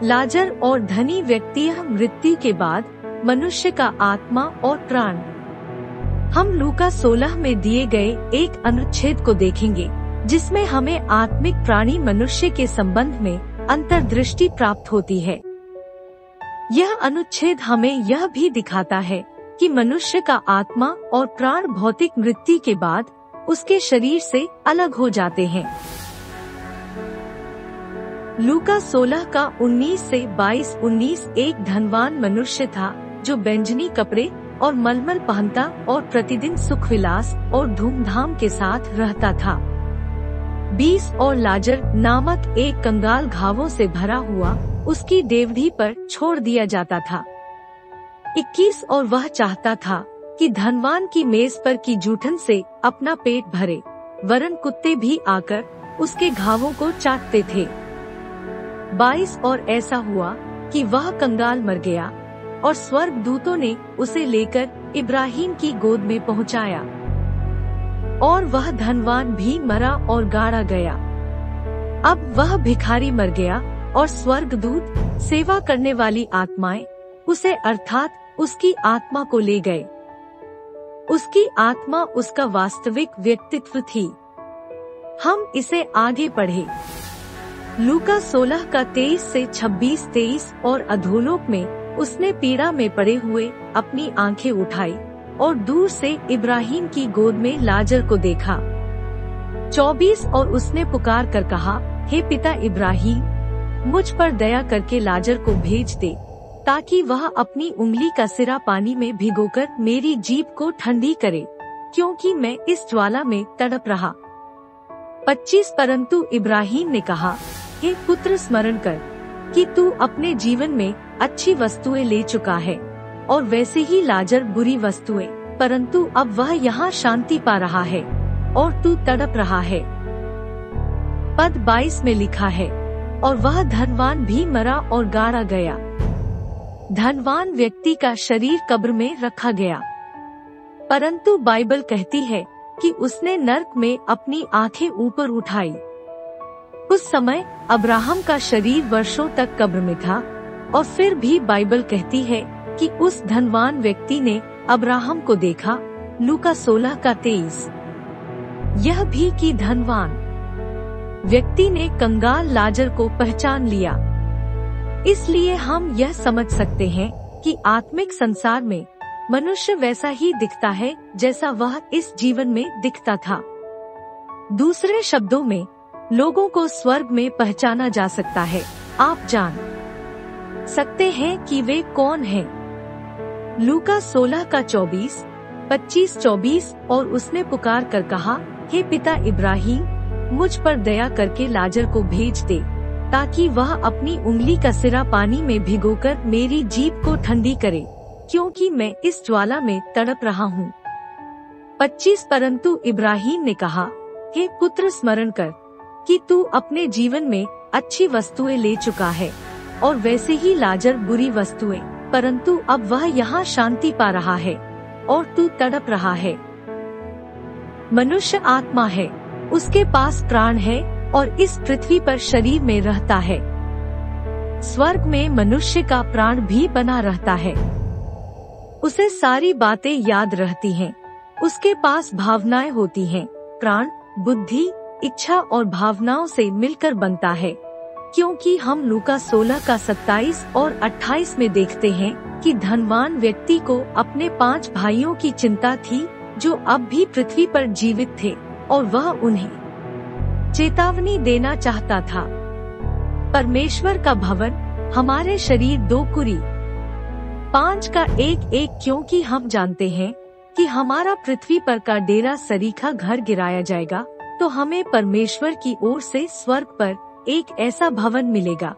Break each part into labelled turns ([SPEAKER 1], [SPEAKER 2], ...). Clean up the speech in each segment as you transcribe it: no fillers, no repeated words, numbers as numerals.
[SPEAKER 1] लाजर और धनी व्यक्ति मृत्यु के बाद मनुष्य का आत्मा और प्राण। हम लूका 16 में दिए गए एक अनुच्छेद को देखेंगे जिसमें हमें आत्मिक प्राणी मनुष्य के संबंध में अंतर्दृष्टि प्राप्त होती है। यह अनुच्छेद हमें यह भी दिखाता है कि मनुष्य का आत्मा और प्राण भौतिक मृत्यु के बाद उसके शरीर से अलग हो जाते हैं। लूका 16 का 19 से 22-19 एक धनवान मनुष्य था जो बैंजनी कपड़े और मलमल पहनता और प्रतिदिन सुख विलास और धूमधाम के साथ रहता था। 20 और लाजर नामक एक कंगाल घावों से भरा हुआ उसकी देवढ़ी पर छोड़ दिया जाता था। 21 और वह चाहता था कि धनवान की मेज पर की जूठन से अपना पेट भरे, वरन कुत्ते भी आकर उसके घावों को चाटते थे। 22 और ऐसा हुआ कि वह कंगाल मर गया और स्वर्गदूतों ने उसे लेकर इब्राहिम की गोद में पहुंचाया, और वह धनवान भी मरा और गाड़ा गया। अब वह भिखारी मर गया और स्वर्गदूत सेवा करने वाली आत्माएं उसे अर्थात उसकी आत्मा को ले गए। उसकी आत्मा उसका वास्तविक व्यक्तित्व थी। हम इसे आगे पढ़े। लूका 16 का 23 से 26-23 और अधोलोक में उसने पीड़ा में पड़े हुए अपनी आंखें उठाई और दूर से इब्राहिम की गोद में लाजर को देखा। 24 और उसने पुकार कर कहा, हे पिता इब्राहिम, मुझ पर दया करके लाजर को भेज दे, ताकि वह अपनी उंगली का सिरा पानी में भिगोकर मेरी जीभ को ठंडी करे, क्योंकि मैं इस ज्वाला में तड़प रहा। 25 परंतु इब्राहिम ने कहा, हे पुत्र, स्मरण कर कि तू अपने जीवन में अच्छी वस्तुएं ले चुका है और वैसे ही लाजर बुरी वस्तुएं, परंतु अब वह यहाँ शांति पा रहा है और तू तड़प रहा है। पद 22 में लिखा है, और वह धनवान भी मरा और गाड़ा गया। धनवान व्यक्ति का शरीर कब्र में रखा गया, परंतु बाइबल कहती है कि उसने नरक में अपनी आंखें ऊपर उठाई। उस समय अब्राहम का शरीर वर्षों तक कब्र में था, और फिर भी बाइबल कहती है कि उस धनवान व्यक्ति ने अब्राहम को देखा। लूका 16 का 23। यह भी कि धनवान व्यक्ति ने कंगाल लाजर को पहचान लिया। इसलिए हम यह समझ सकते हैं कि आत्मिक संसार में मनुष्य वैसा ही दिखता है जैसा वह इस जीवन में दिखता था। दूसरे शब्दों में, लोगों को स्वर्ग में पहचाना जा सकता है। आप जान सकते हैं कि वे कौन हैं। लूका 16 का 24, 25-24 और उसने पुकार कर कहा, हे पिता इब्राहिम, मुझ पर दया करके लाजर को भेज दे, ताकि वह अपनी उंगली का सिरा पानी में भिगोकर मेरी जीभ को ठंडी करे, क्योंकि मैं इस ज्वाला में तड़प रहा हूँ। 25 परंतु इब्राहिम ने कहा, हे पुत्र, स्मरण कर कि तू अपने जीवन में अच्छी वस्तुएं ले चुका है और वैसे ही लाजर बुरी वस्तुएं, परंतु अब वह यहाँ शांति पा रहा है और तू तड़प रहा है। मनुष्य आत्मा है, उसके पास प्राण है और इस पृथ्वी पर शरीर में रहता है। स्वर्ग में मनुष्य का प्राण भी बना रहता है। उसे सारी बातें याद रहती हैं। उसके पास भावनाएं होती हैं। प्राण बुद्धि, इच्छा और भावनाओं से मिलकर बनता है, क्योंकि हम लूका 16 का 27 और 28 में देखते हैं कि धनवान व्यक्ति को अपने 5 भाइयों की चिंता थी जो अब भी पृथ्वी पर जीवित थे, और वह उन्हें चेतावनी देना चाहता था। परमेश्वर का भवन हमारे शरीर 2 कुरी 5 का 1-1, क्योंकि हम जानते हैं कि हमारा पृथ्वी पर का डेरा सरीखा घर गिराया जाएगा, तो हमें परमेश्वर की ओर से स्वर्ग पर एक ऐसा भवन मिलेगा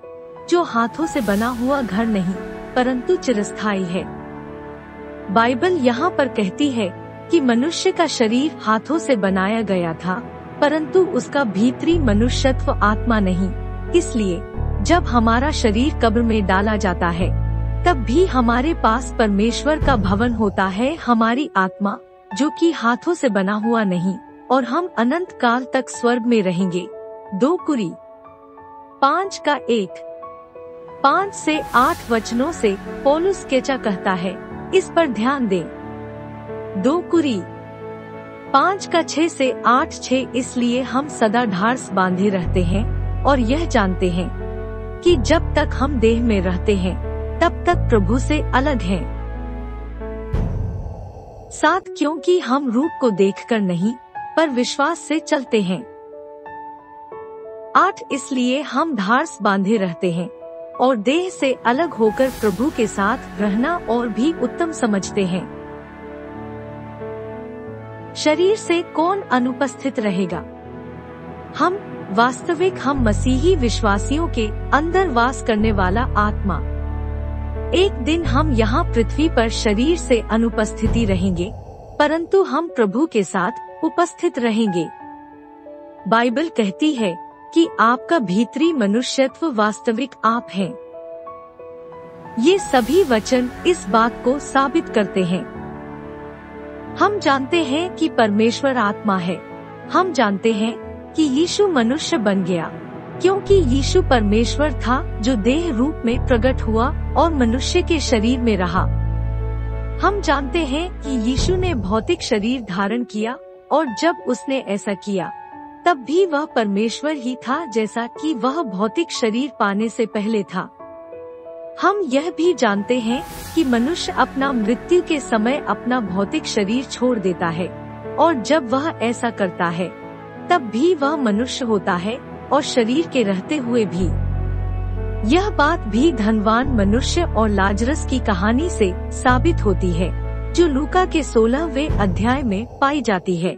[SPEAKER 1] जो हाथों से बना हुआ घर नहीं, परंतु चिरस्थायी है। बाइबल यहाँ पर कहती है कि मनुष्य का शरीर हाथों से बनाया गया था, परंतु उसका भीतरी मनुष्यत्व आत्मा नहीं। इसलिए जब हमारा शरीर कब्र में डाला जाता है, तब भी हमारे पास परमेश्वर का भवन होता है, हमारी आत्मा, जो कि हाथों से बना हुआ नहीं, और हम अनंत काल तक स्वर्ग में रहेंगे। 2 कुरी 5 का 1। 5 से 8 वचनों से पौलुस क्या कहता है, इस पर ध्यान दें। 2 कुरी 5:6 से 8:6 इसलिए हम सदा ढाढ़स बांधे रहते हैं और यह जानते हैं कि जब तक हम देह में रहते हैं तब तक प्रभु से अलग हैं। 7 क्योंकि हम रूप को देखकर नहीं पर विश्वास से चलते हैं। 8 इसलिए हम ढाढ़स बांधे रहते हैं और देह से अलग होकर प्रभु के साथ रहना और भी उत्तम समझते हैं। शरीर से कौन अनुपस्थित रहेगा? हम मसीही विश्वासियों के अंदर वास करने वाला आत्मा। एक दिन हम यहाँ पृथ्वी पर शरीर से अनुपस्थिति रहेंगे, परंतु हम प्रभु के साथ उपस्थित रहेंगे। बाइबल कहती है कि आपका भीतरी मनुष्यत्व वास्तविक आप है। ये सभी वचन इस बात को साबित करते हैं। हम जानते हैं कि परमेश्वर आत्मा है। हम जानते हैं कि यीशु मनुष्य बन गया, क्योंकि यीशु परमेश्वर था जो देह रूप में प्रकट हुआ और मनुष्य के शरीर में रहा। हम जानते हैं कि यीशु ने भौतिक शरीर धारण किया और जब उसने ऐसा किया तब भी वह परमेश्वर ही था, जैसा कि वह भौतिक शरीर पाने से पहले था। हम यह भी जानते हैं कि मनुष्य अपना मृत्यु के समय अपना भौतिक शरीर छोड़ देता है और जब वह ऐसा करता है तब भी वह मनुष्य होता है और शरीर के रहते हुए भी। यह बात भी धनवान मनुष्य और लाजरस की कहानी से साबित होती है, जो लूका के 16वें अध्याय में पाई जाती है।